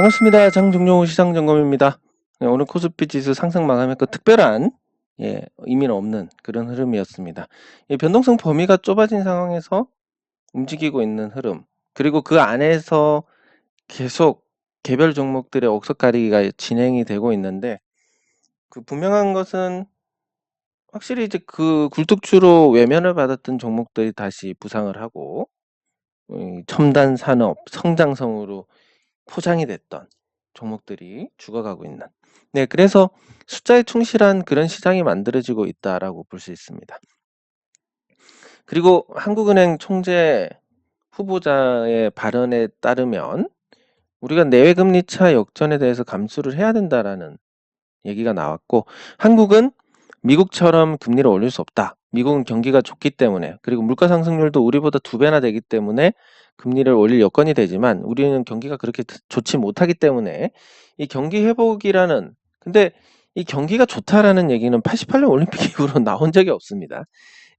반갑습니다. 장종용 시장점검입니다. 네, 오늘 코스피 지수 상승 마감했고 특별한 의미는 없는 그런 흐름이었습니다. 변동성 범위가 좁아진 상황에서 움직이고 있는 흐름, 그리고 그 안에서 계속 개별 종목들의 옥석 가리기가 진행이 되고 있는데, 그 분명한 것은 확실히 이제 그 굴뚝주로 외면을 받았던 종목들이 다시 부상을 하고 첨단 산업 성장성으로 포장이 됐던 종목들이 죽어가고 있는, 그래서 숫자에 충실한 그런 시장이 만들어지고 있다라고 볼 수 있습니다. 그리고 한국은행 총재 후보자의 발언에 따르면 우리가 내외금리 차 역전에 대해서 감수를 해야 된다라는 얘기가 나왔고, 한국은 미국처럼 금리를 올릴 수 없다. 미국은 경기가 좋기 때문에, 그리고 물가 상승률도 우리보다 2배나 되기 때문에 금리를 올릴 여건이 되지만 우리는 경기가 그렇게 좋지 못하기 때문에 이 경기 회복이라는, 근데 이 경기가 좋다라는 얘기는 88년 올림픽 이후로 나온 적이 없습니다.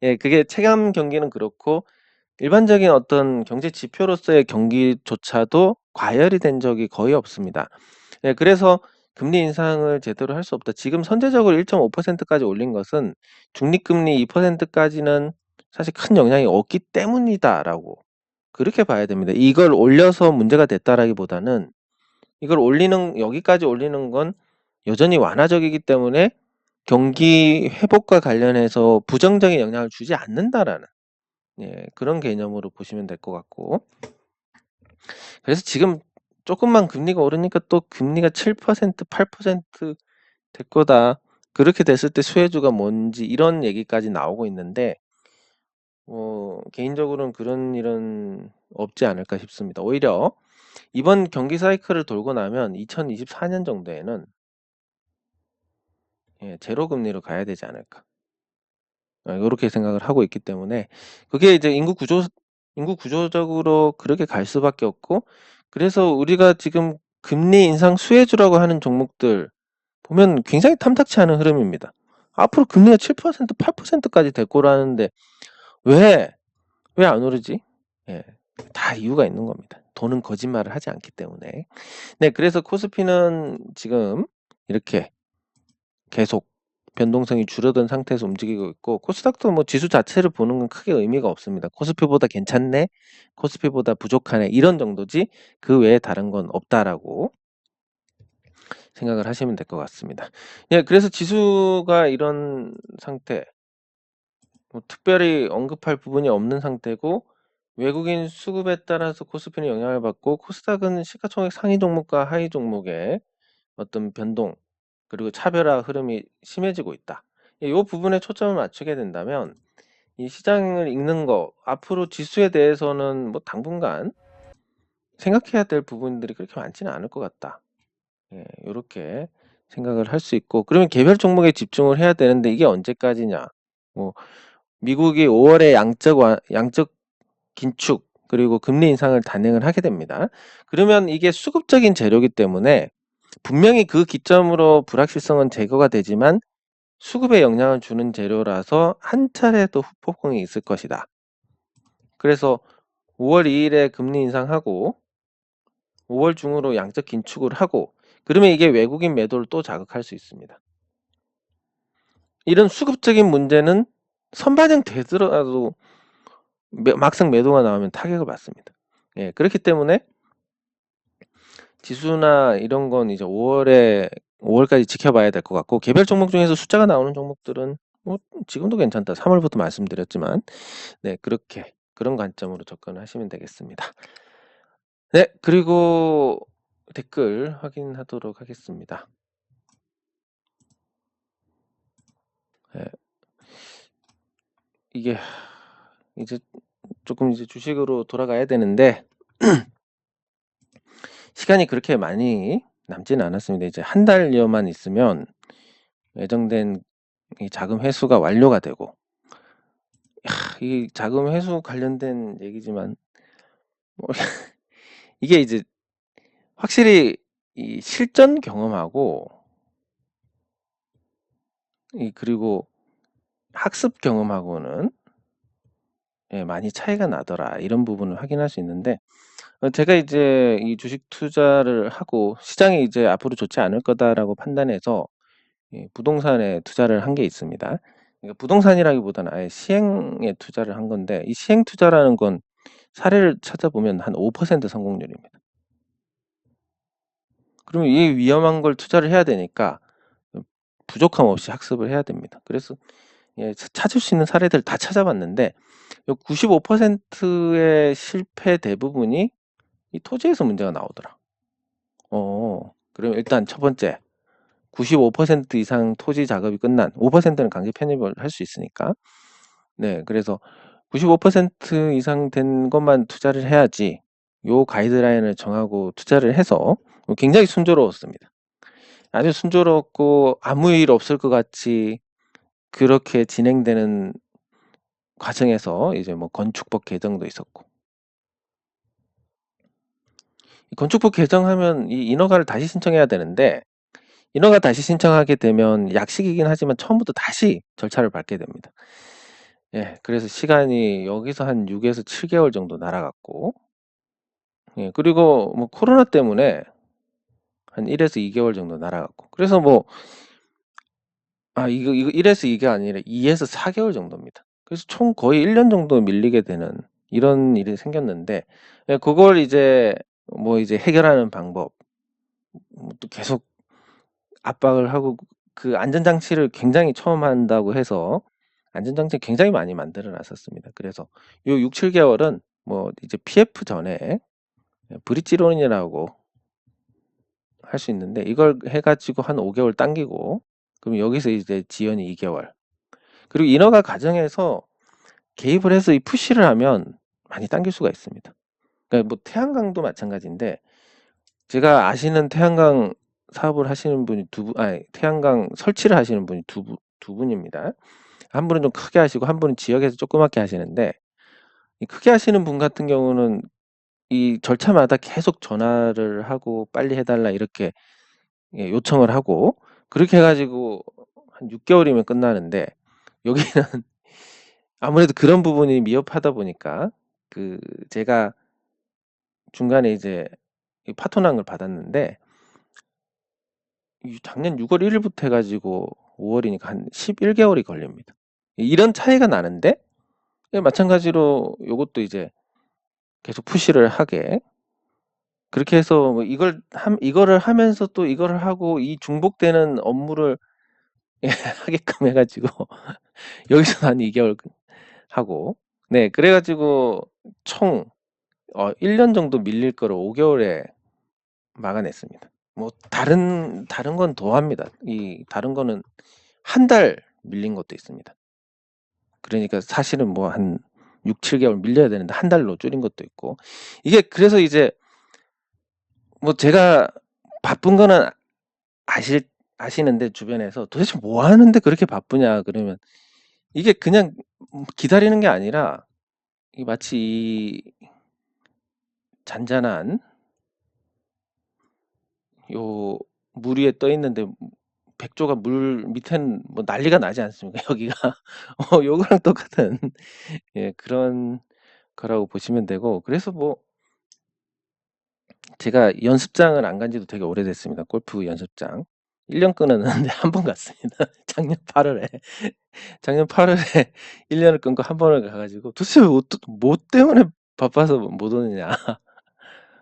그게 체감 경기는 그렇고 일반적인 어떤 경제 지표로서의 경기조차도 과열이 된 적이 거의 없습니다. 그래서 금리 인상을 제대로 할 수 없다. 지금 선제적으로 1.5%까지 올린 것은 중립금리 2%까지는 사실 큰 영향이 없기 때문이다라고 그렇게 봐야 됩니다. 이걸 올려서 문제가 됐다라기보다는 이걸 여기까지 올리는 건 여전히 완화적이기 때문에 경기 회복과 관련해서 부정적인 영향을 주지 않는다라는 그런 개념으로 보시면 될 것 같고, 그래서 지금 조금만 금리가 오르니까 또 금리가 7%, 8% 될 거다. 그렇게 됐을 때 수혜주가 뭔지 이런 얘기까지 나오고 있는데, 개인적으로는 그런 일은 없지 않을까 싶습니다. 오히려 이번 경기 사이클을 돌고 나면 2024년 정도에는 제로 금리로 가야 되지 않을까. 이렇게 생각을 하고 있기 때문에 그게 이제 인구 구조적으로 그렇게 갈 수밖에 없고, 그래서 우리가 지금 금리 인상 수혜주라고 하는 종목들 보면 굉장히 탐탁치 않은 흐름입니다. 앞으로 금리가 7%, 8%까지 될 거라는데 왜 안 오르지? 다 이유가 있는 겁니다. 돈은 거짓말을 하지 않기 때문에. 그래서 코스피는 지금 이렇게 계속 변동성이 줄어든 상태에서 움직이고 있고, 코스닥도 뭐 지수 자체를 보는 건 크게 의미가 없습니다. 코스피보다 괜찮네, 코스피보다 부족하네, 이런 정도지 그 외에 다른 건 없다라고 생각을 하시면 될 것 같습니다. 그래서 지수가 이런 상태, 뭐 특별히 언급할 부분이 없는 상태고, 외국인 수급에 따라서 코스피는 영향을 받고 코스닥은 시가총액 상위 종목과 하위 종목의 어떤 변동, 그리고 차별화 흐름이 심해지고 있다. 이 부분에 초점을 맞추게 된다면 이 시장을 읽는 거, 앞으로 지수에 대해서는 뭐 당분간 생각해야 될 부분들이 그렇게 많지는 않을 것 같다. 이렇게 생각을 할 수 있고, 그러면 개별 종목에 집중을 해야 되는데 이게 언제까지냐? 뭐 미국이 5월에 양적 긴축 그리고 금리 인상을 단행을 하게 됩니다. 그러면 이게 수급적인 재료이기 때문에 분명히 그 기점으로 불확실성은 제거가 되지만 수급에 영향을 주는 재료라서 한 차례 또 후폭풍이 있을 것이다. 그래서 5월 2일에 금리 인상하고 5월 중으로 양적 긴축을 하고, 그러면 이게 외국인 매도를 또 자극할 수 있습니다. 이런 수급적인 문제는 선반영 되더라도 막상 매도가 나오면 타격을 받습니다. 그렇기 때문에 지수나 이런 건 이제 5월까지 지켜봐야 될 것 같고, 개별 종목 중에서 숫자가 나오는 종목들은 뭐 지금도 괜찮다. 3월부터 말씀드렸지만, 그런 관점으로 접근하시면 되겠습니다. 그리고 댓글 확인하도록 하겠습니다. 이게 이제 조금 주식으로 돌아가야 되는데 시간이 그렇게 많이 남지는 않았습니다. 이제 한 달여만 있으면 예정된 이 자금 회수가 완료가 되고, 이 자금 회수 관련된 얘기지만 뭐 이게 이제 확실히 이 실전 경험하고 그리고 학습 경험하고는 예 많이 차이가 나더라. 이런 부분을 확인할 수 있는데 제가 이제 이 주식 투자를 하고 시장이 이제 '앞으로 좋지 않을 거다.'라고 판단해서 부동산에 투자를 한 게 있습니다. 그러니까 부동산이라기보다는 아예 시행에 투자를 한 건데 이 시행 투자라는 건 사례를 찾아보면 한 5% 성공률입니다. 그러면 이 위험한 걸 투자를 해야 되니까 부족함 없이 학습을 해야 됩니다. 그래서 찾을 수 있는 사례들을 다 찾아봤는데 요 95%의 실패 대부분이 이 토지에서 문제가 나오더라. 그러면 일단 첫 번째 95% 이상 토지 작업이 끝난 5%는 강제 편입을 할 수 있으니까. 네. 그래서 95% 이상 된 것만 투자를 해야지 요 가이드라인을 정하고 투자를 해서 굉장히 순조로웠습니다. 아주 순조롭고 아무 일 없을 것 같이 그렇게 진행되는 과정에서 이제 뭐 건축법 개정도 있었고. 이 건축법 개정하면 이 인허가를 다시 신청해야 되는데 인허가 다시 신청하게 되면 약식이긴 하지만 처음부터 다시 절차를 밟게 됩니다. 예. 그래서 시간이 여기서 한 6에서 7개월 정도 날아갔고 그리고 뭐 코로나 때문에 한 1에서 2개월 정도 날아갔고 그래서 뭐 이거 1에서 2가 아니라 2에서 4개월 정도입니다. 그래서 총 거의 1년 정도 밀리게 되는 이런 일이 생겼는데 그걸 이제 뭐 이제 해결하는 방법 또 계속 압박을 하고 그 안전장치를 굉장히 처음 한다고 해서 안전장치 굉장히 많이 만들어 놨었습니다. 그래서 요 6-7개월은 뭐 이제 PF 전에 브릿지론이라고 할 수 있는데 이걸 해 가지고 한 5개월 당기고 그럼 여기서 이제 지연이 2개월 그리고 인허가 과정에서 개입을 해서 이 푸시를 하면 많이 당길 수가 있습니다. 그러니까 뭐 태양광도 마찬가지인데 제가 아시는 태양광 사업을 하시는 분이 태양광 설치를 하시는 분이 두 분입니다. 한 분은 좀 크게 하시고 한 분은 지역에서 조그맣게 하시는데 이 크게 하시는 분 같은 경우는 이 절차마다 계속 전화를 하고 "빨리 해 달라." 이렇게 요청을 하고 그렇게 해 가지고 한 6개월이면 끝나는데 여기는 아무래도 그런 부분이 미흡하다 보니까 그 제가 중간에 이제 이 파토난을 받았는데 이 작년 6월 1 일부터 해 가지고 5 월이니까 한 11개월이 걸립니다. 이런 차이가 나는데 마찬가지로 요것도 이제 계속 푸시를 하게 그렇게 해서 뭐 이거를 하면서 또 이거를 하고 이 중복되는 업무를 하게끔 해 가지고 여기서 한 2 개월 하고 네 그래 가지고 총 1년 정도 밀릴 거를 5 개월에 막아냈습니다. 뭐 다른 건 더합니다. 이 다른 거는 한 달 밀린 것도 있습니다. 그러니까 사실은 뭐 한 6-7 개월 밀려야 되는데 한 달로 줄인 것도 있고. 이게 그래서 이제 뭐 제가 바쁜 거는 아실 아시는데 주변에서 "도대체 뭐 하는데 그렇게 바쁘냐." 그러면 이게 그냥 기다리는 게 아니라 이 마치 이 잔잔한 요 물 위에 떠 있는데 백조가 물 밑에는 뭐 난리가 나지 않습니까 여기가. 요거랑 똑같은 그런 거라고 보시면 되고 그래서 뭐 제가 연습장을 안 간 지도 되게 오래됐습니다. 골프 연습장. 1년 끊었는데 한 번 갔습니다. 작년 8 월에. 작년 8 월에 1 년을 끊고 한 번을 가 가지고 도대체 뭐 때문에 바빠서 못 오느냐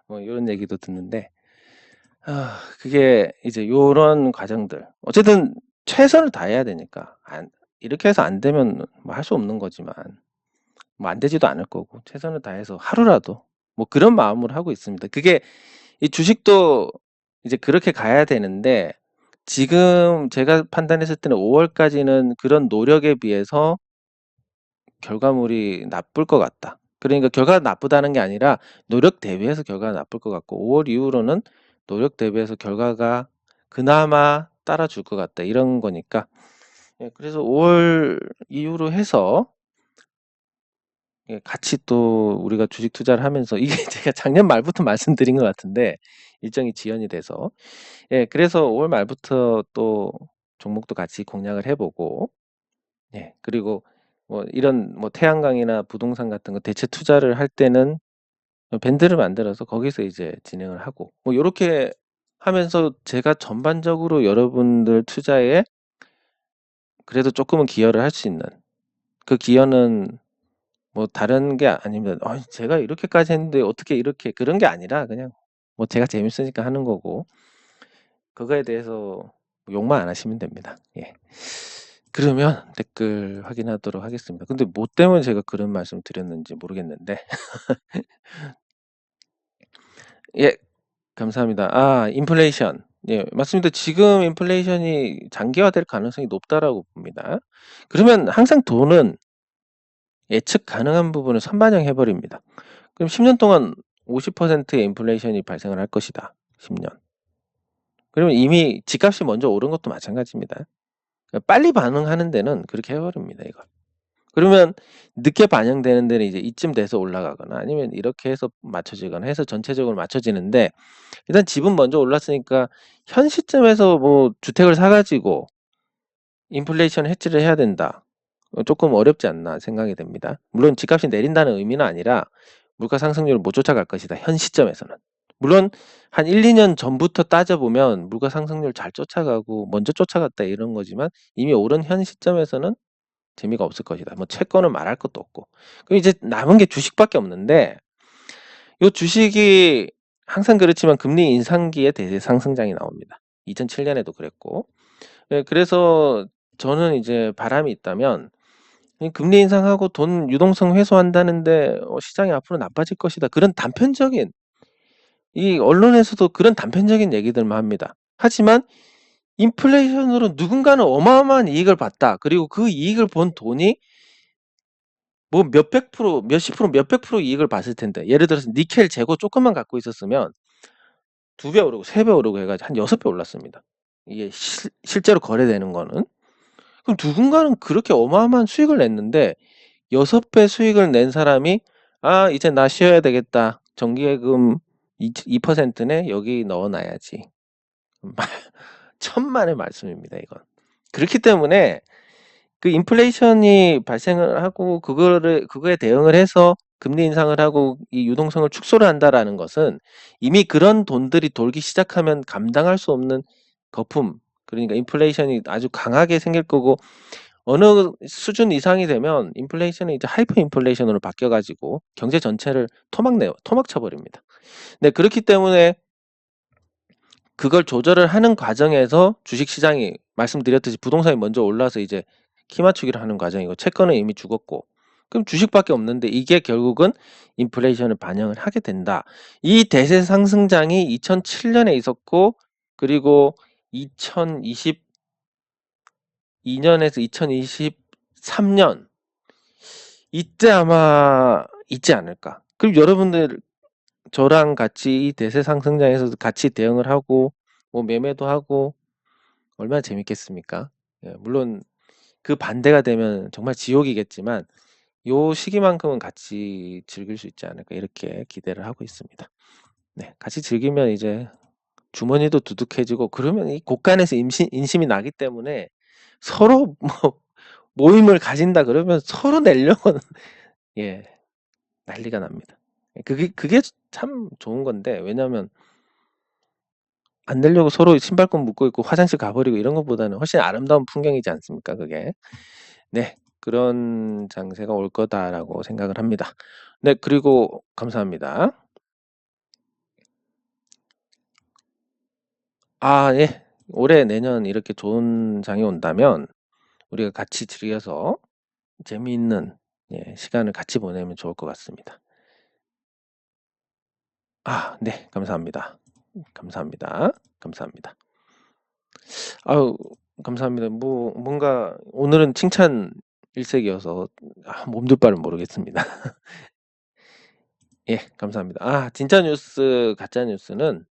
뭐 요런 얘기도 듣는데 그게 이제 요런 과정들 어쨌든 최선을 다해야 되니까 이렇게 해서 안 되면 뭐 할 수 없는 거지만 뭐 안 되지도 않을 거고 최선을 다해서 하루라도 뭐 그런 마음으로 하고 있습니다. 그게 이 주식도 이제 그렇게 가야 되는데 지금 제가 판단했을 때는 5 월까지는 그런 노력에 비해서 결과물이 나쁠 것 같다. 그러니까 결과가 나쁘다는 게 아니라 노력 대비해서 결과가 나쁠 것 같고 5월 이후로는 노력 대비해서 결과가 그나마 따라줄 것 같다. 이런 거니까 그래서 5월 이후로 해서 같이 또 우리가 주식 투자를 하면서 이게 제가 작년 말부터 말씀드린 것 같은데 일정이 지연이 돼서 그래서 5월 말부터 또 종목도 같이 공략을 해 보고 그리고 뭐 이런 뭐 태양광이나 부동산 같은 거 대체 투자를 할 때는 밴드를 만들어서 거기서 이제 진행을 하고 뭐 요렇게 하면서 제가 전반적으로 여러분들 투자에 그래도 쪼끔은 기여를 할 수 있는, 그 기여는 뭐 다른 게 아니면 제가 이렇게까지 했는데 어떻게 이렇게, 그런 게 아니라 그냥 뭐 제가 재밌으니까 하는 거고, 그거에 대해서 욕만 안 하시면 됩니다. 예. 그러면 댓글 확인하도록 하겠습니다. 근데 뭐 때문에 제가 그런 말씀 드렸는지 모르겠는데. 예. 감사합니다. 인플레이션. 예, 맞습니다. 지금 인플레이션이 장기화될 가능성이 높다라고 봅니다. 그러면 항상 돈은 예측 가능한 부분을 선반영해 버립니다. 그럼 10년 동안 50%의 인플레이션이 발생을 할 것이다. 10년. 그러면 이미 집값이 먼저 오른 것도 마찬가지입니다. 그러니까 빨리 반응하는 데는 그렇게 해 버립니다, 이걸. 그러면 늦게 반영되는 데는 이제 이쯤 돼서 올라가거나 아니면 이렇게 해서 맞춰지거나 해서 전체적으로 맞춰지는데, 일단 집은 먼저 올랐으니까 현 시점에서 뭐 주택을 사 가지고 인플레이션 해지를 해야 된다. 조금 어렵지 않나 생각이 됩니다. 물론 집값이 내린다는 의미는 아니라 물가 상승률을 못 쫓아갈 것이다, 현 시점에서는. 물론 한 1-2년 전부터 따져보면 물가 상승률 잘 쫓아가고 먼저 쫓아갔다 이런 거지만 이미 오른 현 시점에서는 재미가 없을 것이다. 뭐 채권은 말할 것도 없고. 그럼 이제 남은 게 주식밖에 없는데, 요 주식이 항상 그렇지만 금리 인상기에 대세 상승장이 나옵니다. 2007년에도 그랬고. 예, 그래서 저는 이제 바람이 있다면 이 금리 인상하고 돈 유동성 회수한다는데 시장이 앞으로 나빠질 것이다. 그런 단편적인, 이 언론에서도 그런 단편적인 얘기들만 합니다. 하지만 인플레이션으로 누군가는 어마어마한 이익을 봤다. 그리고 그 이익을 본 돈이 뭐 몇백 프로, 몇십 프로, 몇백 프로 이익을 봤을 텐데, 예를 들어서 니켈 재고 조금만 갖고 있었으면 2배 오르고 3배 오르고 해가지고 한 6배 올랐습니다. 이게 실제로 거래되는 거는. 그럼 누군가는 그렇게 어마어마한 수익을 냈는데 6배 수익을 낸 사람이 이제 나 쉬어야 되겠다. 정기예금 2%네 여기 넣어놔야지. 천만의 말씀입니다, 이건. 그렇기 때문에 그 인플레이션이 발생을 하고 그거에 대응을 해서 금리 인상을 하고 이 유동성을 축소를 한다라는 것은 이미 그런 돈들이 돌기 시작하면 감당할 수 없는 거품, 그러니까 인플레이션이 아주 강하게 생길 거고, 어느 수준 이상이 되면 인플레이션이 이제 하이퍼 인플레이션으로 바뀌어 가지고 경제 전체를 토막쳐 버립니다. 네, 그렇기 때문에 그걸 조절을 하는 과정에서 주식 시장이 말씀드렸듯이 부동산이 먼저 올라서 이제 키 맞추기를 하는 과정이고, 채권은 이미 죽었고, 그럼 주식밖에 없는데 이게 결국은 인플레이션을 반영을 하게 된다. 이 대세 상승장이 2007년에 있었고, 그리고 2022년에서 2023년 이때 아마 있지 않을까. 그럼 여러분들 저랑 같이 이 대세 상승장에서 같이 대응을 하고 뭐 매매도 하고 얼마나 재밌겠습니까? 예, 물론 그 반대가 되면 정말 지옥이겠지만 요 시기만큼은 같이 즐길 수 있지 않을까, 이렇게 기대를 하고 있습니다. 네, 같이 즐기면 이제 주머니도 두둑해지고, 그러면 이 곳간에서 인심이 나기 때문에 서로 뭐 모임을 가진다 그러면 서로 내려고 예, 난리가 납니다. 그게 참 좋은 건데, 왜냐면 안 내려고 서로 신발끈 묶고 있고 화장실 가버리고 이런 것보다는 훨씬 아름다운 풍경이지 않습니까, 그게. 네, 그런 장세가 올 거다라고 생각을 합니다. 네, 그리고 감사합니다. 예. 올해 내년 이렇게 좋은 장이 온다면 우리가 같이 즐겨서 재미있는 시간을 같이 보내면 좋을 것 같습니다. 네, 감사합니다. 감사합니다. 감사합니다. 아유, 감사합니다. 뭐 뭔가 오늘은 칭찬 일색이어서 몸둘 바를 모르겠습니다. 예, 감사합니다. 진짜 뉴스, 가짜 뉴스는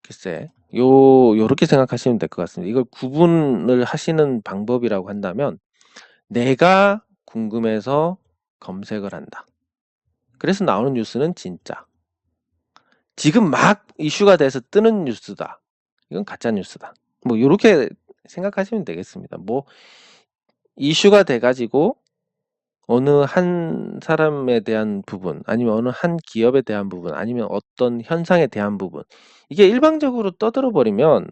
글쎄 요렇게 생각하시면 될 것 같습니다. 이걸 구분을 하시는 방법이라고 한다면, 내가 궁금해서 검색을 한다. 그래서 나오는 뉴스는 진짜. 지금 막 이슈가 돼서 뜨는 뉴스다. 이건 가짜 뉴스다. 뭐 요렇게 생각하시면 되겠습니다. 뭐 이슈가 돼가지고 어느 한 사람에 대한 부분, 아니면 어느 한 기업에 대한 부분, 아니면 어떤 현상에 대한 부분, 이게 일방적으로 떠들어 버리면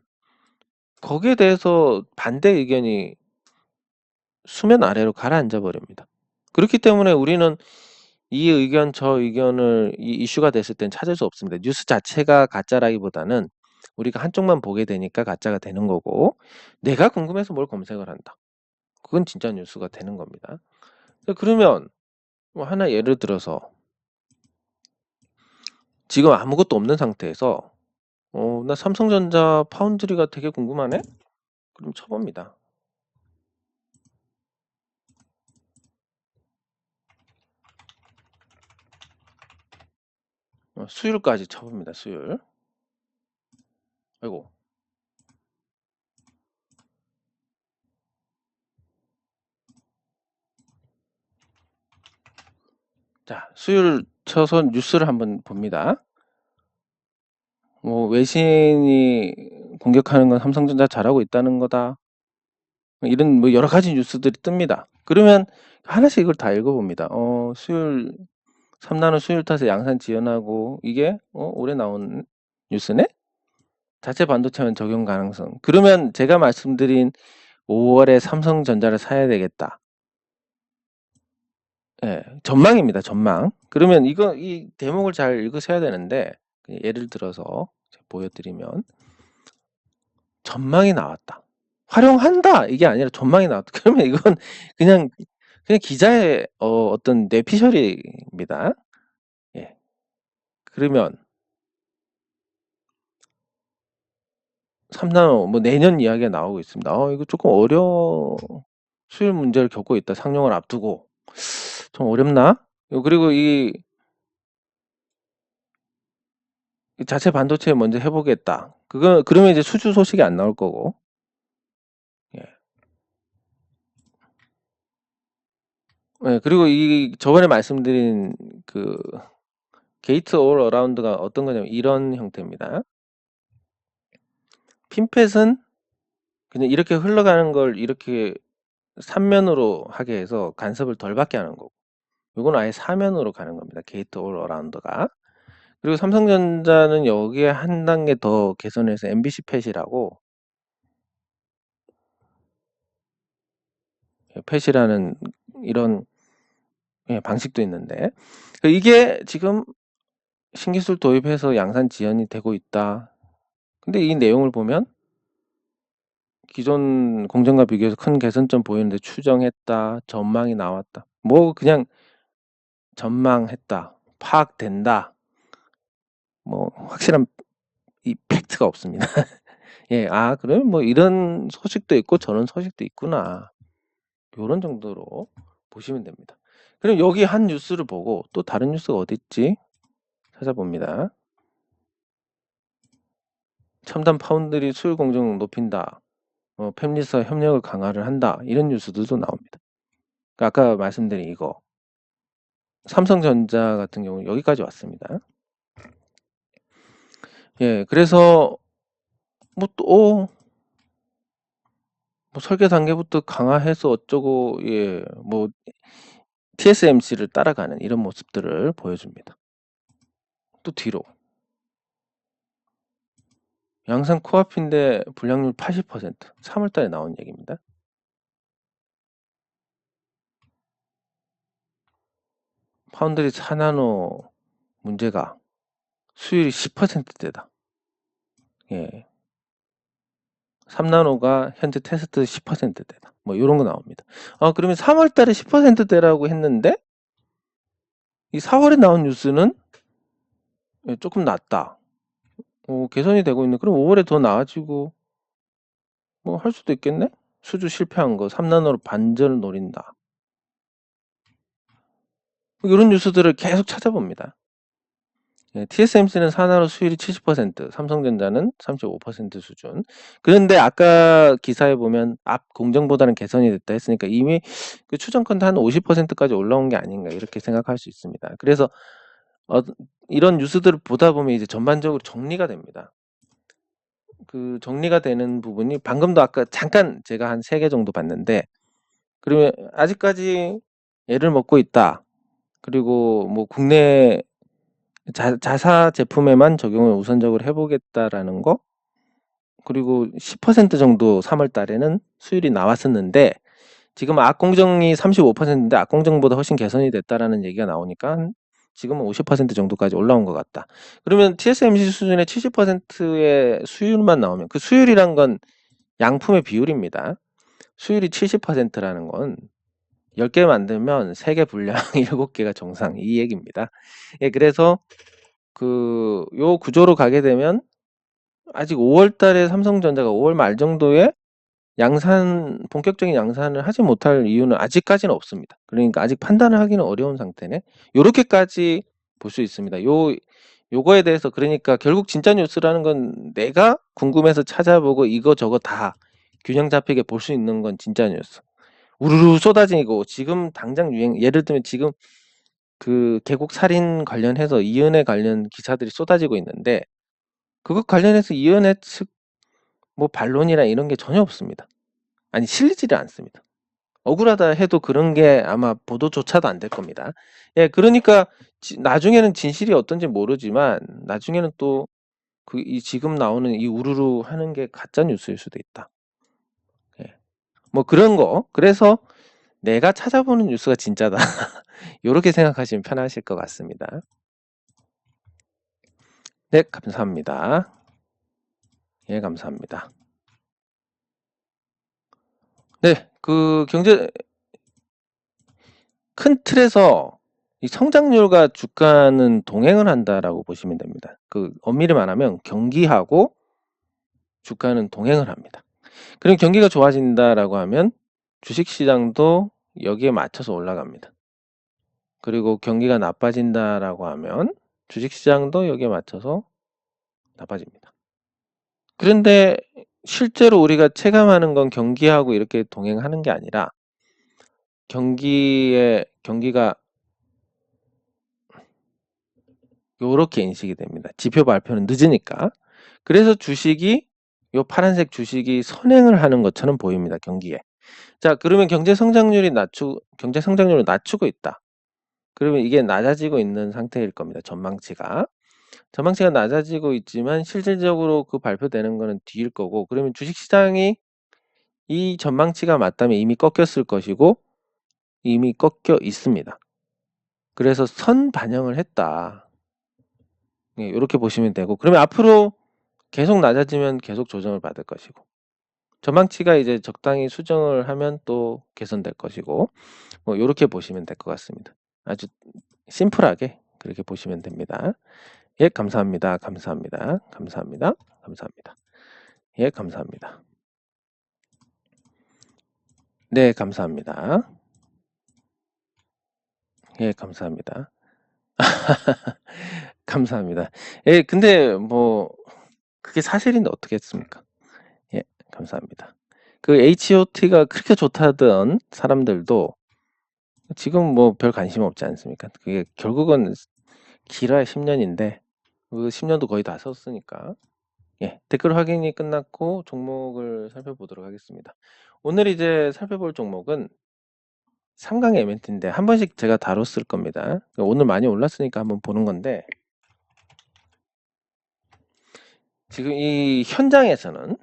거기에 대해서 반대 의견이 수면 아래로 가라앉아 버립니다. 그렇기 때문에 우리는 이 의견 저 의견을 이 이슈가 됐을 땐 찾을 수 없습니다. 뉴스 자체가 가짜라기보다는 우리가 한쪽만 보게 되니까 가짜가 되는 거고, 내가 궁금해서 뭘 검색을 한다, 그건 진짜 뉴스가 되는 겁니다. 그러면 뭐 하나 예를 들어서 지금 아무것도 없는 상태에서 나 삼성전자 파운드리가 되게 궁금하네? 그럼 쳐봅니다. 수율까지 쳐봅니다. 수율. 아이고. 자, 수율 쳐서 뉴스를 한번 봅니다. 뭐 외신이 공격하는 건 삼성전자 잘하고 있다는 거다, 이런 뭐 여러 가지 뉴스들이 뜹니다. 그러면 하나씩 이걸 다 읽어봅니다. 수율 3나노 수율 탓에 양산 지연하고, 이게 올해 나온 뉴스네? 자체 반도체만 적용 가능성. 그러면 제가 말씀드린 5월에 삼성전자를 사야 되겠다. 예, 전망입니다. 전망. 그러면 이 대목을 잘 읽으셔야 되는데, 예를 들어서 보여드리면 전망이 나왔다, 활용한다, 이게 아니라 전망이 나왔다. 그러면 이건 그냥 기자의 어떤 뇌피셜입니다. 예. 그러면 3나노 뭐 내년 이야기가 나오고 있습니다. 이거 조금 수율 문제를 겪고 있다. 상용을 앞두고 좀 어렵나? 그리고 이 자체 반도체 먼저 해보겠다. 그러면 이제 수주 소식이 안 나올 거고. 예. 예, 그리고 저번에 말씀드린 그 게이트 올 어라운드가 어떤 거냐면 이런 형태입니다. 핀펫은 그냥 이렇게 흘러가는 걸 이렇게 3면으로 하게 해서 간섭을 덜 받게 하는 거고, 이건 아예 4면으로 가는 겁니다. 게이트 올 어라운드가. 그리고 삼성전자는 여기에 한 단계 더 개선해서 MBC 팻이라고, 팻이라는 이런 방식도 있는데, 이게 지금 신기술 도입해서 양산 지연이 되고 있다. 근데 이 내용을 보면 기존 공정과 비교해서 큰 개선점 보이는데 추정했다, 전망이 나왔다, 뭐 그냥 전망했다, 파악된다, 뭐 확실한 이 팩트가 없습니다. 예, 그러면 뭐 이런 소식도 있고 저런 소식도 있구나, 요런 정도로 보시면 됩니다. 그럼 여기 한 뉴스를 보고 또 다른 뉴스가 어디 있지 찾아봅니다. 첨단 파운드리 수율 공정 높인다, 팹리스와 협력을 강화를 한다, 이런 뉴스들도 나옵니다. 아까 말씀드린 이거 삼성전자 같은 경우 여기까지 왔습니다. 예, 그래서 뭐 또 뭐 설계 단계부터 강화해서 어쩌고, 뭐 TSMC를 따라가는 이런 모습들을 보여줍니다. 또 뒤로 양산 코앞인데 불량률 80%, 3월달에 나온 얘기입니다. 파운드리 4나노 문제가 수율이 10%대다. 예. 3나노가 현재 테스트 10%대다. 뭐 이런 거 나옵니다. 그러면 3월달에 10%대라고 했는데 이 4월에 나온 뉴스는 조금 낮다, 개선이 되고 있는. 그럼 5월에 더 나아지고 뭐 할 수도 있겠네. 수주 실패한 거 3나노로 반전을 노린다, 이런 뉴스들을 계속 찾아봅니다. TSMC는 4나노 수율이 70%, 삼성전자는 35% 수준. 그런데 아까 기사에 보면 앞 공정보다는 개선이 됐다 했으니까 이미 그 추정컨대 한 50%까지 올라온 게 아닌가, 이렇게 생각할 수 있습니다. 그래서 이런 뉴스들을 보다 보면 이제 전반적으로 정리가 됩니다. 그 정리가 되는 부분이 방금도 아까 잠깐 제가 한 3개 정도 봤는데, 그러면 아직까지 애를 먹고 있다. 그리고 뭐 국내 자사 제품에만 적용을 우선적으로 해보겠다라는 거. 그리고 10% 정도 3월 달에는 수율이 나왔었는데 지금 악공정이 35%인데 악공정보다 훨씬 개선이 됐다라는 얘기가 나오니까 지금은 50% 정도까지 올라온 것 같다. 그러면 TSMC 수준의 70%의 수율만 나오면 그 수율이란 건 양품의 비율입니다. 수율이 70%라는 건 10개 만들면 3개 분량, 7개가 정상 이 얘기입니다. 예, 그래서 요 구조로 가게 되면 아직 5월 달에 삼성전자가 5월 말 정도에 본격적인 양산을 하지 못할 이유는 아직까지는 없습니다. 그러니까 아직 판단을 하기는 어려운 상태네. 요렇게까지 볼 수 있습니다. 요거에 대해서 그러니까 결국 진짜 뉴스라는 건 내가 궁금해서 찾아보고 이거저거 다 균형 잡히게 볼 수 있는 건 진짜 뉴스. 우르르 쏟아지고 지금 당장 예를 들면 지금 그 계곡 살인 관련해서 이은혜 관련 기사들이 쏟아지고 있는데 그것 관련해서 이은혜 측 뭐 반론이나 이런 게 전혀 없습니다. 아니 실리지를 않습니다. 억울하다 해도 그런 게 아마 보도조차도 안 될 겁니다. 예, 그러니까 나중에는 진실이 어떤지 모르지만 나중에는 또 지금 나오는 이 우르르 하는 게 가짜 뉴스일 수도 있다. 예. 뭐 그런 거. 그래서 내가 찾아보는 뉴스가 진짜다. 이렇게 생각하시면 편하실 것 같습니다. 네, 감사합니다. 예, 감사합니다. 네, 큰 틀에서 이 성장률과 주가는 동행을 한다라고 보시면 됩니다. 엄밀히 말하면 경기하고 주가는 동행을 합니다. 그럼 경기가 좋아진다라고 하면 주식시장도 여기에 맞춰서 올라갑니다. 그리고 경기가 나빠진다라고 하면 주식시장도 여기에 맞춰서 나빠집니다. 그런데 실제로 우리가 체감하는 건 경기하고 이렇게 동행하는 게 아니라 경기가 요렇게 인식이 됩니다. 지표 발표는 늦으니까. 그래서 요 파란색 주식이 선행을 하는 것처럼 보입니다. 경기에. 자, 그러면 경제 성장률을 낮추고 있다. 그러면 이게 낮아지고 있는 상태일 겁니다. 전망치가 낮아지고 있지만 실질적으로 그 발표되는 거는 뒤일 거고, 그러면 주식시장이 이 전망치가 맞다면 이미 꺾였을 것이고 이미 꺾여 있습니다. 그래서 선 반영을 했다. 이렇게 보시면 되고, 그러면 앞으로 계속 낮아지면 계속 조정을 받을 것이고, 전망치가 이제 적당히 수정을 하면 또 개선될 것이고, 뭐 이렇게 보시면 될 것 같습니다. 아주 심플하게 그렇게 보시면 됩니다. 예, 감사합니다. 감사합니다. 감사합니다. 감사합니다. 예, 감사합니다. 네, 감사합니다. 예, 감사합니다. 감사합니다. 예, 근데 뭐 그게 사실인데 어떻겠습니까? 예, 감사합니다. HOT가 그렇게 좋다던 사람들도 지금 뭐 별 관심 없지 않습니까? 그게 결국은 길어야 10년인데 그 10년도 거의 다 썼으니까. 예, 댓글 확인이 끝났고 종목을 살펴보도록 하겠습니다. 오늘 이제 살펴볼 종목은 삼강 MNT인데 한 번씩 제가 다뤘을 겁니다. 오늘 많이 올랐으니까 한번 보는 건데, 지금 이 현장에서는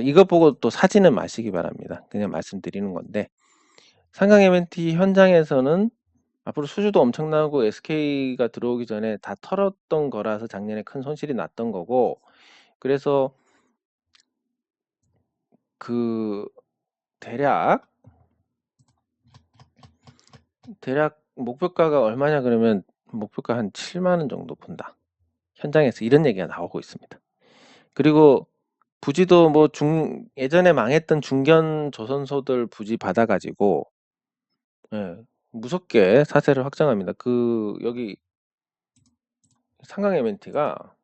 이거 보고 또 사진은 마시기 바랍니다. 그냥 말씀드리는 건데, 삼강 MNT 현장에서는 앞으로 수주도 엄청나고 SK가 들어오기 전에 다 털었던 거라서 작년에 큰 손실이 났던 거고, 그래서 대략 목표가가 얼마냐 그러면 목표가 한 7만 원 정도 본다. 현장에서 이런 얘기가 나오고 있습니다. 그리고 부지도 뭐 예전에 망했던 중견 조선소들 부지 받아가지고 예, 무섭게 사세를 확장합니다. 여기 삼강 MNT가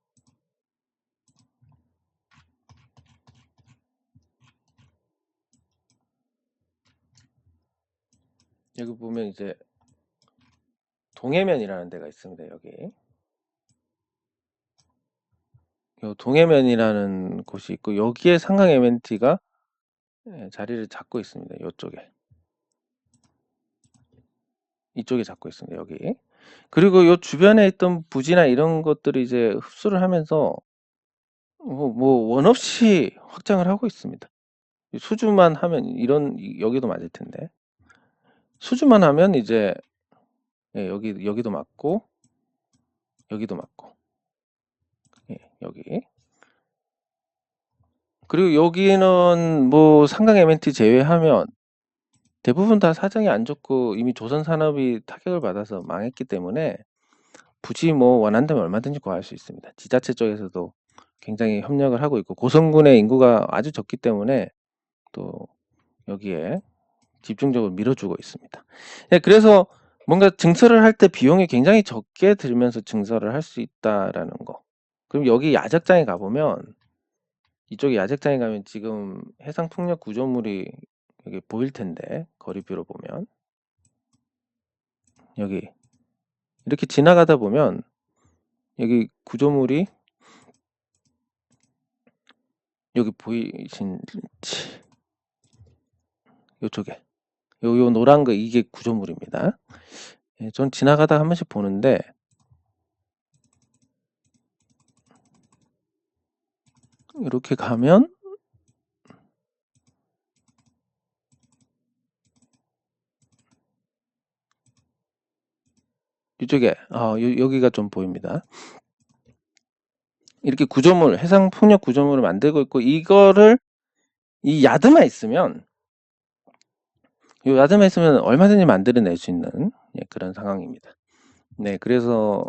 여기 보면 이제 동해면이라는 데가 있습니다. 여기 요 동해면이라는 곳이 있고 여기에 삼강 MNT가 자리를 잡고 있습니다. 요쪽에. 이쪽에 잡고 있습니다. 여기. 그리고 요 주변에 있던 부지나 이런 것들이 이제 흡수를 하면서 원 없이 확장을 하고 있습니다. 수주만 하면 여기도 맞을 텐데. 수주만 하면 이제 여기도 맞고 여기도 맞고 여기. 그리고 여기는 뭐 상강 M&T 제외하면 대부분 다 사정이 안 좋고 이미 조선 산업이 타격을 받아서 망했기 때문에 부지 뭐 원한다면 얼마든지 구할 수 있습니다. 지자체 쪽에서도 굉장히 협력을 하고 있고 고성군의 인구가 아주 적기 때문에 또 여기에 집중적으로 밀어주고 있습니다. 그래서 뭔가 증설을 할 때 비용이 굉장히 적게 들면서 증설을 할 수 있다라는 거. 그럼 여기 야적장에 가보면 이쪽에 야적장에 가면 지금 해상풍력 구조물이 여기 보일 텐데 거리뷰로 보면 여기 이렇게 지나가다 보면 여기 구조물이 여기 보이신지 요쪽에 요 노란 거 이게 구조물입니다. 전 지나가다 한 번씩 보는데 이렇게 가면 이쪽에 여기가 좀 보입니다. 이렇게 구조물, 해상 풍력 구조물을 만들고 있고 이거를 이 야드만 있으면 얼마든지 만들어낼 수 있는 그런 상황입니다. 네, 그래서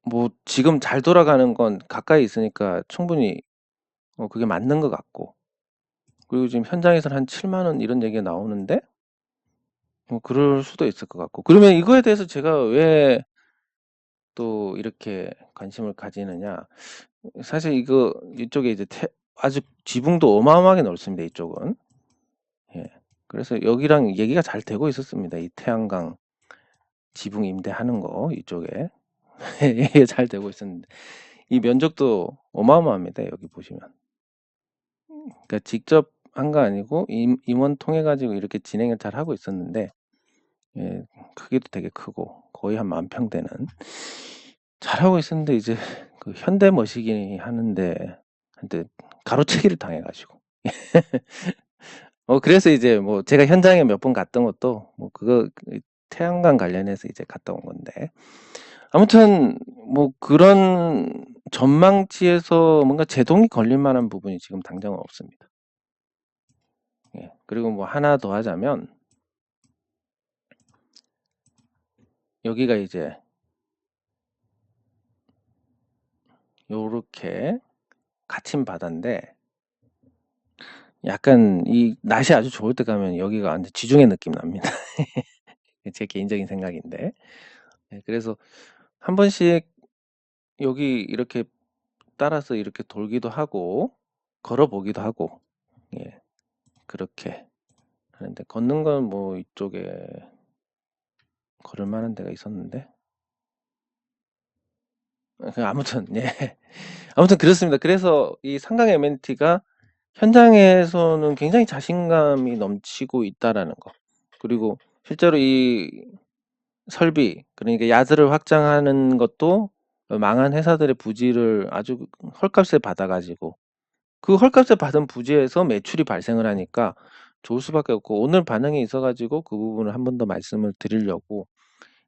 뭐 지금 잘 돌아가는 건 가까이 있으니까 충분히 그게 맞는 것 같고 그리고 지금 현장에서는 한 7만 원 이런 얘기가 나오는데 뭐 그럴 수도 있을 것 같고 그러면 이거에 대해서 제가 왜 또 이렇게 관심을 가지느냐 사실 이쪽에 이제 아주 지붕도 어마어마하게 넓습니다. 이쪽은 그래서 여기랑 얘기가 잘 되고 있었습니다. 이 태양광 지붕 임대하는 거 이쪽에 얘기가 잘 되고 있었는데 이 면적도 어마어마합니다. 여기 보시면 그러니까 직접 한 거 아니고 임원 통해 가지고 이렇게 진행을 잘 하고 있었는데 크기도 되게 크고 거의 한 10,000평 되는 잘하고 있었는데 이제 그 현대머시기 하는데 한테 가로채기를 당해가지고 그래서 이제 뭐 제가 현장에 몇 번 갔던 것도 뭐 그거 태양광 관련해서 이제 갔다 온 건데 아무튼 뭐 그런 전망치에서 뭔가 제동이 걸릴 만한 부분이 지금 당장은 없습니다. 그리고 뭐 하나 더 하자면 여기가 이제 요렇게 갇힌 바다인데 약간 이 날씨 아주 좋을 때 가면 여기가 완전 지중해 느낌 납니다. 제 개인적인 생각인데 그래서 한 번씩 여기 이렇게 따라서 이렇게 돌기도 하고 걸어보기도 하고 그렇게 하는데 걷는 건 뭐 이쪽에 걸을 만한 데가 있었는데 아무튼 아무튼 그렇습니다. 그래서 이 상강 M&T가 현장에서는 굉장히 자신감이 넘치고 있다라는 거 그리고 실제로 이 설비 그러니까 야드를 확장하는 것도 망한 회사들의 부지를 아주 헐값에 받아가지고 그 헐값에 받은 부지에서 매출이 발생을 하니까 좋을 수밖에 없고 오늘 반응이 있어가지고 그 부분을 한 번 더 말씀을 드리려고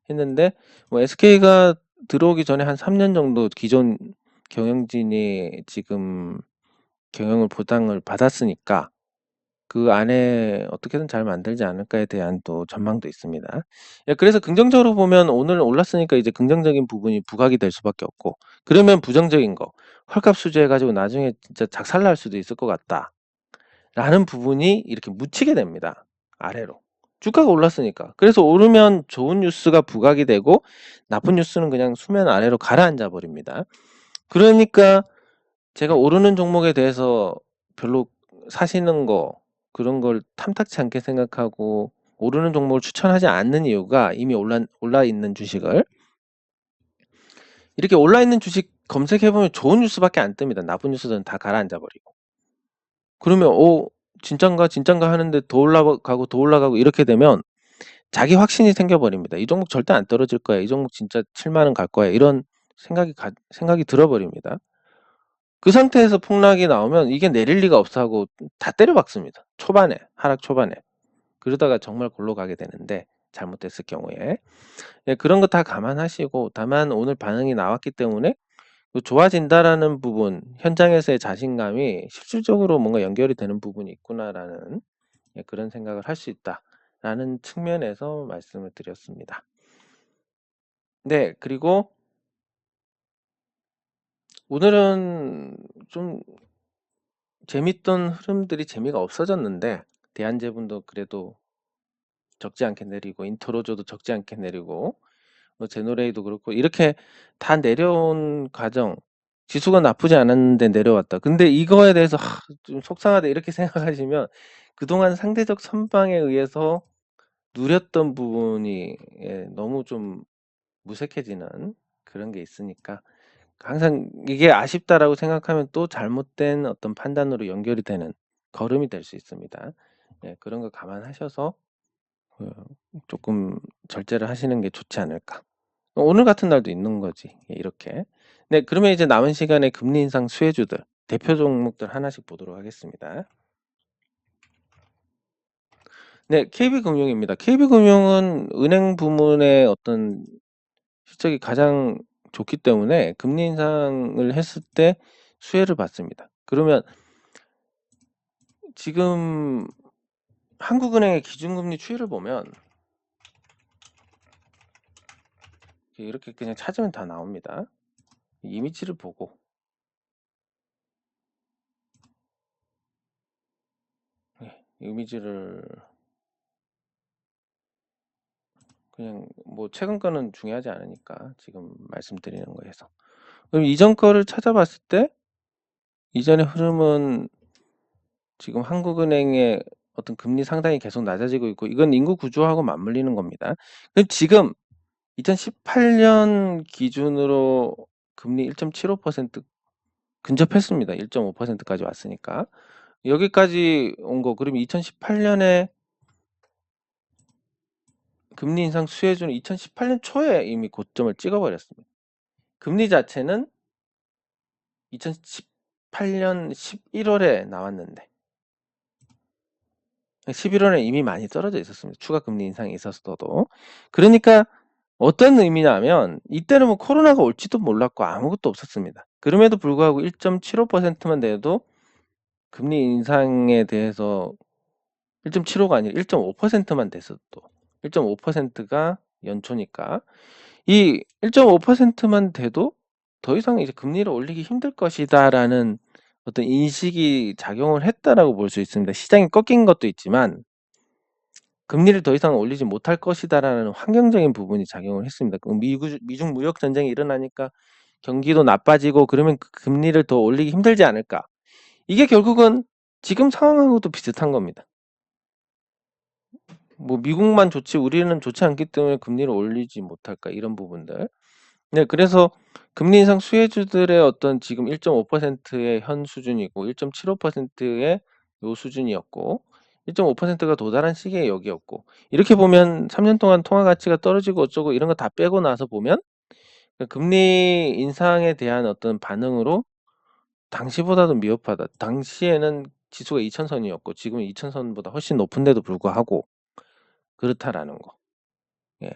했는데 뭐 SK가 들어오기 전에 한 3년 정도 기존 경영진이 지금 경영을 보장을 받았으니까 그 안에 어떻게든 잘 만들지 않을까에 대한 또 전망도 있습니다. 그래서 긍정적으로 보면 오늘 올랐으니까 이제 긍정적인 부분이 부각이 될 수밖에 없고 그러면 부정적인 거 헐값 수주해가지고 나중에 진짜 작살날 수도 있을 것 같다 라는 부분이 이렇게 묻히게 됩니다. 아래로 주가가 올랐으니까 그래서 오르면 좋은 뉴스가 부각이 되고 나쁜 뉴스는 그냥 수면 아래로 가라앉아 버립니다. 그러니까 제가 오르는 종목에 대해서 별로 사시는 거 그런 걸 탐탁치 않게 생각하고 오르는 종목을 추천하지 않는 이유가 이미 올라 있는 주식을 이렇게 올라 있는 주식 검색해 보면 좋은 뉴스밖에 안 뜹니다. 나쁜 뉴스들은 다 가라앉아 버리고 그러면 진짠가 진짠가 하는데 더 올라가고 더 올라가고 이렇게 되면 자기 확신이 생겨버립니다. '이 종목 절대 안 떨어질 거야. 이 종목 진짜 7만 원 갈 거야.' 이런 생각이 들어버립니다. 그 상태에서 폭락이 나오면 이게 내릴 리가 없어 하고 다 때려 박습니다. 초반에, 하락 초반에. 그러다가 정말 골로 가게 되는데 잘못됐을 경우에. 예, 그런 거 다 감안하시고 다만 오늘 반응이 나왔기 때문에 좋아진다라는 부분, 현장에서의 자신감이 실질적으로 뭔가 연결이 되는 부분이 있구나라는, 예, 그런 생각을 할 수 있다라는 측면에서 말씀을 드렸습니다. 네, 그리고 오늘은 좀 재밌던 흐름들이 재미가 없어졌는데 대한제분도 그래도 적지 않게 내리고 인터로저도 적지 않게 내리고 제노레이도 그렇고 이렇게 다 내려온 과정, 지수가 나쁘지 않았는데 내려왔다. 근데 이거에 대해서 좀 속상하다 이렇게 생각하시면 그동안 상대적 선방에 의해서 누렸던 부분이, 예, 너무 좀 무색해지는 그런 게 있으니까 항상 이게 아쉽다라고 생각하면 또 잘못된 어떤 판단으로 연결이 되는 걸음이 될 수 있습니다. 예, 그런 거 감안하셔서 조금 절제를 하시는 게 좋지 않을까. 오늘 같은 날도 있는 거지. 예, 이렇게. 네, 그러면 이제 남은 시간에 금리 인상 수혜주들, 대표 종목들 하나씩 보도록 하겠습니다. 네, KB금융입니다. KB금융은 은행 부문의 어떤 실적이 가장 좋기 때문에 금리 인상을 했을 때 수혜를 받습니다. 그러면 지금 한국은행의 기준금리 추이를 보면 이렇게 그냥 찾으면 다 나옵니다. 이미지를 보고 이미지를 그냥 뭐 최근 거는 중요하지 않으니까 지금 말씀드리는 거에서, 그럼 이전 거를 찾아봤을 때 이전의 흐름은 지금 한국은행의 어떤 금리 상당히 계속 낮아지고 있고 이건 인구 구조하고 맞물리는 겁니다. 그럼 지금 2018년 기준으로 금리 1.75% 근접했습니다. 1.5%까지 왔으니까 여기까지 온 거. 그럼 2018년에 금리 인상 수혜주는 2018년 초에 이미 고점을 찍어버렸습니다. 금리 자체는 2018년 11월에 나왔는데 11월에 이미 많이 떨어져 있었습니다. 추가 금리 인상이 있었어도. 그러니까 어떤 의미냐면 이때는 뭐 코로나가 올지도 몰랐고 아무것도 없었습니다. 그럼에도 불구하고 1.75%만 돼도 금리 인상에 대해서 1.75가 아니라 1.5%만 됐어도 1.5%가 연초니까 이 1.5%만 돼도 더 이상 이제 금리를 올리기 힘들 것이다라는 어떤 인식이 작용을 했다라고 볼 수 있습니다. 시장이 꺾인 것도 있지만 금리를 더 이상 올리지 못할 것이다라는 환경적인 부분이 작용을 했습니다. 미중 무역 전쟁이 일어나니까 경기도 나빠지고 그러면 금리를 더 올리기 힘들지 않을까? 이게 결국은 지금 상황하고도 비슷한 겁니다. 뭐 미국만 좋지 우리는 좋지 않기 때문에 금리를 올리지 못할까 이런 부분들. 네, 그래서 금리 인상 수혜주들의 어떤 지금 1.5%의 현 수준이고 1.75%의 요 수준이었고 1.5%가 도달한 시기에 여기였고 이렇게 보면 3년 동안 통화 가치가 떨어지고 어쩌고 이런 거 다 빼고 나서 보면 금리 인상에 대한 어떤 반응으로 당시보다도 미흡하다. 당시에는 지수가 2000선이었고 지금은 2000선보다 훨씬 높은데도 불구하고 그렇다라는 거. 예.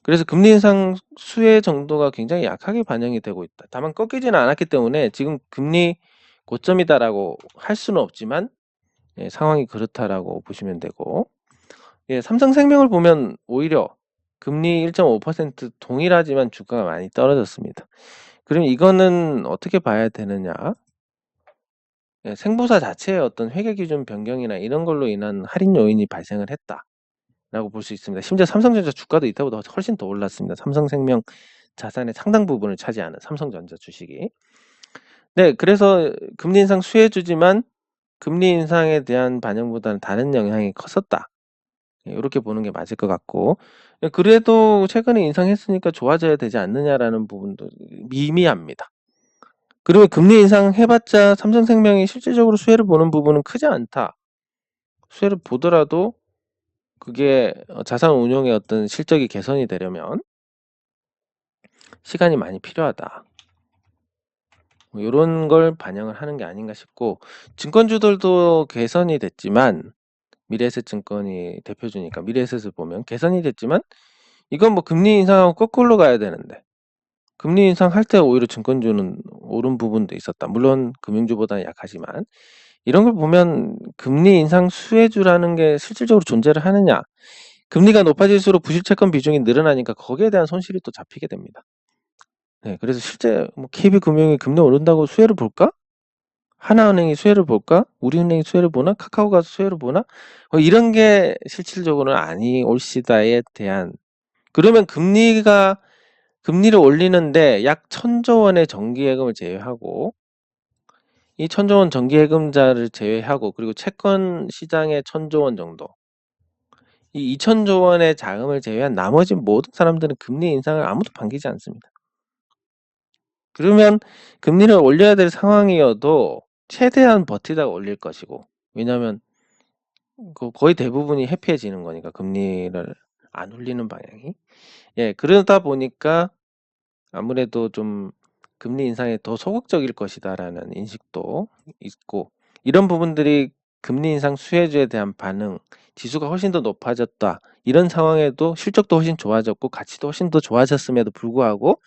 그래서 금리 인상 수혜 정도가 굉장히 약하게 반영이 되고 있다. 다만 꺾이지는 않았기 때문에 지금 금리 고점이다라고 할 수는 없지만, 예, 상황이 그렇다라고 보시면 되고, 예, 삼성생명을 보면 오히려 금리 1.5% 동일하지만 주가가 많이 떨어졌습니다. 그럼 이거는 어떻게 봐야 되느냐? 예, 생보사 자체의 어떤 회계기준 변경이나 이런 걸로 인한 할인 요인이 발생을 했다라고 볼 수 있습니다. 심지어 삼성전자 주가도 이때보다 훨씬 더 올랐습니다. 삼성생명 자산의 상당 부분을 차지하는 삼성전자 주식이. 네, 그래서 금리 인상 수혜주지만 금리 인상에 대한 반영보다는 다른 영향이 컸었다. 이렇게 보는 게 맞을 것 같고, 그래도 최근에 인상했으니까 좋아져야 되지 않느냐라는 부분도 미미합니다. 그리고 금리 인상 해봤자 삼성생명이 실질적으로 수혜를 보는 부분은 크지 않다. 수혜를 보더라도 그게 자산 운용의 어떤 실적이 개선이 되려면 시간이 많이 필요하다. 이런 걸 반영을 하는 게 아닌가 싶고, 증권주들도 개선이 됐지만, 미래에셋증권이 대표주니까 미래에셋을 보면 개선이 됐지만, 이건 뭐 금리 인상하고 거꾸로 가야 되는데, 금리 인상할 때 오히려 증권주는 오른 부분도 있었다. 물론 금융주보다는 약하지만, 이런 걸 보면 금리 인상 수혜주라는 게 실질적으로 존재를 하느냐, 금리가 높아질수록 부실채권 비중이 늘어나니까 거기에 대한 손실이 또 잡히게 됩니다. 네, 그래서 실제 뭐 KB금융이 금리 오른다고 수혜를 볼까? 하나은행이 수혜를 볼까? 우리은행이 수혜를 보나? 카카오가 수혜를 보나? 이런 게 실질적으로는 아니올시다에 대한, 그러면 금리를 올리는데 약 1,000조 원의 정기예금을 제외하고, 이 1,000조 원 정기예금자를 제외하고, 그리고 채권 시장의 1,000조 원 정도, 이 2,000조 원의 자금을 제외한 나머지 모든 사람들은 금리 인상을 아무도 반기지 않습니다. 그러면 금리를 올려야 될 상황이어도 최대한 버티다가 올릴 것이고, 왜냐하면 거의 대부분이 해피해지는 거니까, 금리를 안 올리는 방향이. 예, 그러다 보니까 아무래도 좀 금리 인상에 더 소극적일 것이다라는 인식도 있고, 이런 부분들이 금리 인상 수혜주에 대한 반응, 지수가 훨씬 더 높아졌다, 이런 상황에도 실적도 훨씬 좋아졌고 가치도 훨씬 더 좋아졌음에도 불구하고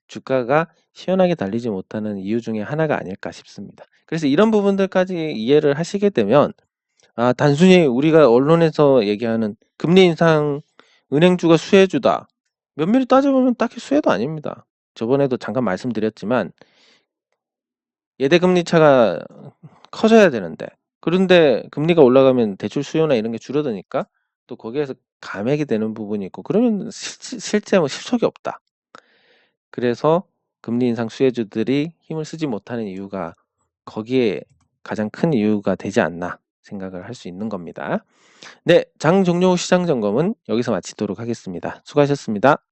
주가가 시원하게 달리지 못하는 이유 중에 하나가 아닐까 싶습니다. 그래서 이런 부분들까지 이해를 하시게 되면, 단순히 우리가 언론에서 얘기하는 금리 인상 은행주가 수혜주다, 면밀히 따져보면 딱히 수혜도 아닙니다. 저번에도 잠깐 말씀드렸지만 예대금리 차가 커져야 되는데, 그런데 금리가 올라가면 대출 수요나 이런 게 줄어드니까 또 거기에서 감액이 되는 부분이 있고, 그러면 실제 뭐 실속이 없다. 그래서 금리 인상 수혜주들이 힘을 쓰지 못하는 이유가 거기에 가장 큰 이유가 되지 않나 생각을 할 수 있는 겁니다. 네, 장 종료 후 시장 점검은 여기서 마치도록 하겠습니다. 수고하셨습니다.